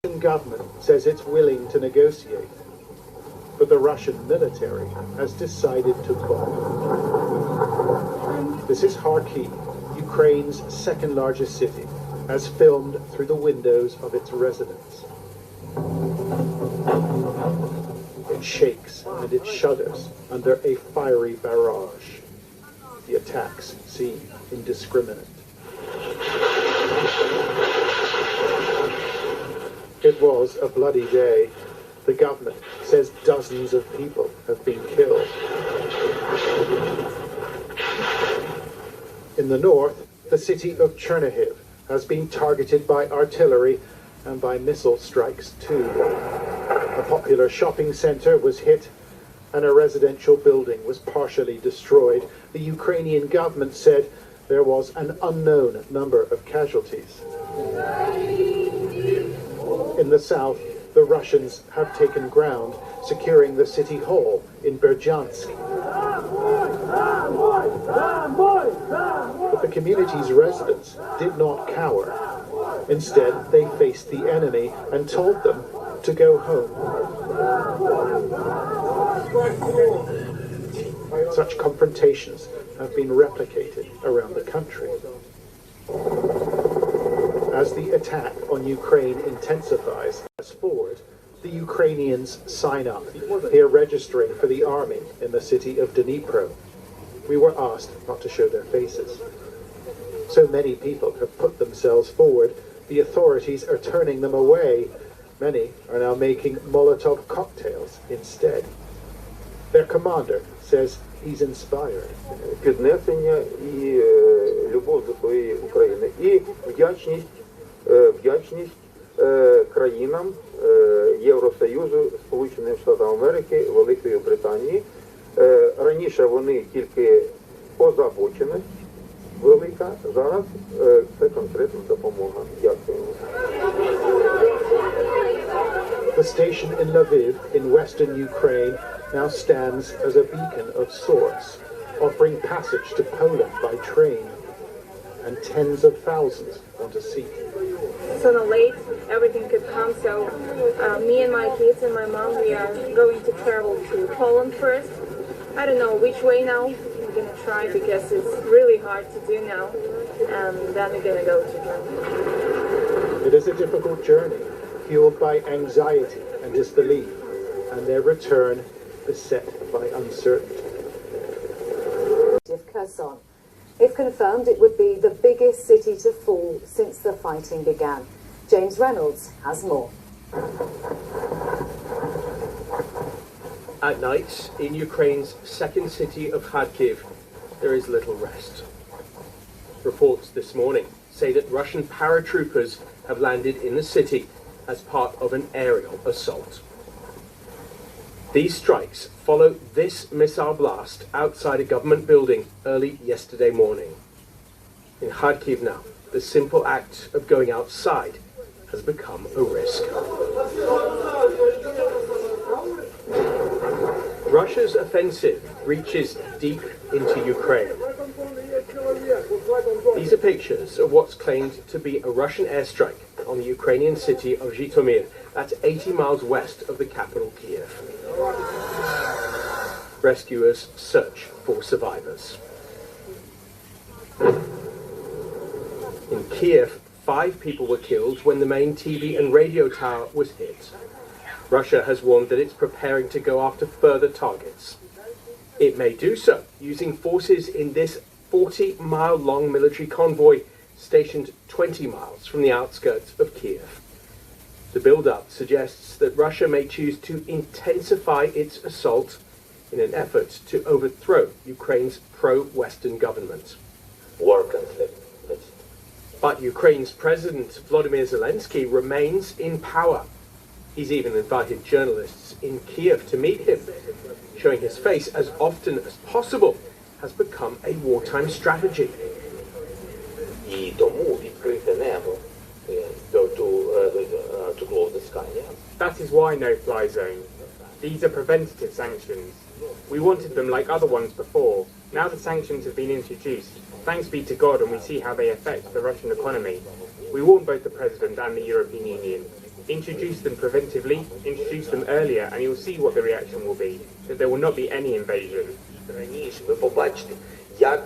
The Russian government says it's willing to negotiate, but the Russian military has decided to bomb. This is Kharkiv, Ukraine's second largest city, as filmed through the windows of its residents. It shakes and it shudders under a fiery barrage. The attacks seem indiscriminate. It was a bloody day. The government says dozens of people have been killed. In the north, the city of Chernihiv has been targeted by artillery and by missile strikes too. A popular shopping center was hit and a residential building was partially destroyed. The Ukrainian government said there was an unknown number of casualties. In the south, the Russians have taken ground, securing the city hall in Berdyansk. But the community's residents did not cower. Instead, they faced the enemy and told them to go home. Such confrontations have been replicated around the country. As the attack on Ukraine intensifies forward, the Ukrainians sign up. They are registering for the army in the city of Dnipro. We were asked not to show their faces. So many people have put themselves forward, the authorities are turning them away. Many are now making Molotov cocktails instead. Their commander says he's inspired. Піднесення і любов до своєї України і вдячність країнам Євросоюзу, Сполученим Штатам Америки, Великої Британії. Раніше вони тільки озабоченість велика, зараз це конкретна допомога. Дякую. The station in Lviv in western Ukraine now stands as a beacon of sorts, offering passage to Poland by train, and tens of thousands want a seat. Sooner or late, everything could come, so me and my kids and my mom, we are going to travel to Poland first. I don't know which way now. We're going to try because it's really hard to do now, and then we're going to go to Germany. It is a difficult journey, fueled by anxiety and disbelief, and their return beset by uncertainty. Kherson. If confirmed, it would be the biggest city to fall since the fighting began. James Reynolds has more. At night, in Ukraine's second city of Kharkiv, there is little rest. Reports this morning say that Russian paratroopers have landed in the city as part of an aerial assault. These strikes follow this missile blast outside a government building early yesterday morning. In Kharkiv now, the simple act of going outside has become a risk. Russia's offensive reaches deep into Ukraine. These are pictures of what's claimed to be a Russian airstrike on the Ukrainian city of Zhytomyr, that's 80 miles west of the capital Kiev. Rescuers search for survivors. In Kiev, 5 people were killed when the main TV and radio tower was hit. Russia has warned that it's preparing to go after further targets. It may do so using forces in this 40-mile-long military convoy stationed 20 miles from the outskirts of Kiev. The build-up suggests that Russia may choose to intensify its assault in an effort to overthrow Ukraine's pro-Western government. War conflict. But Ukraine's President Volodymyr Zelensky remains in power. He's even invited journalists in Kiev to meet him. Showing his face as often as possible has become a wartime strategy. І тому відкрите небо to close the sky, yeah. That is why no-fly zone. These are preventative sanctions. We wanted them like other ones before. Now the sanctions have been introduced. Thanks be to God, and we see how they affect the Russian economy. We warned both the President and the European Union. Introduce them preventively, introduce them earlier, and you'll see what the reaction will be, that there will not be any invasion. Раніше ви побачите, як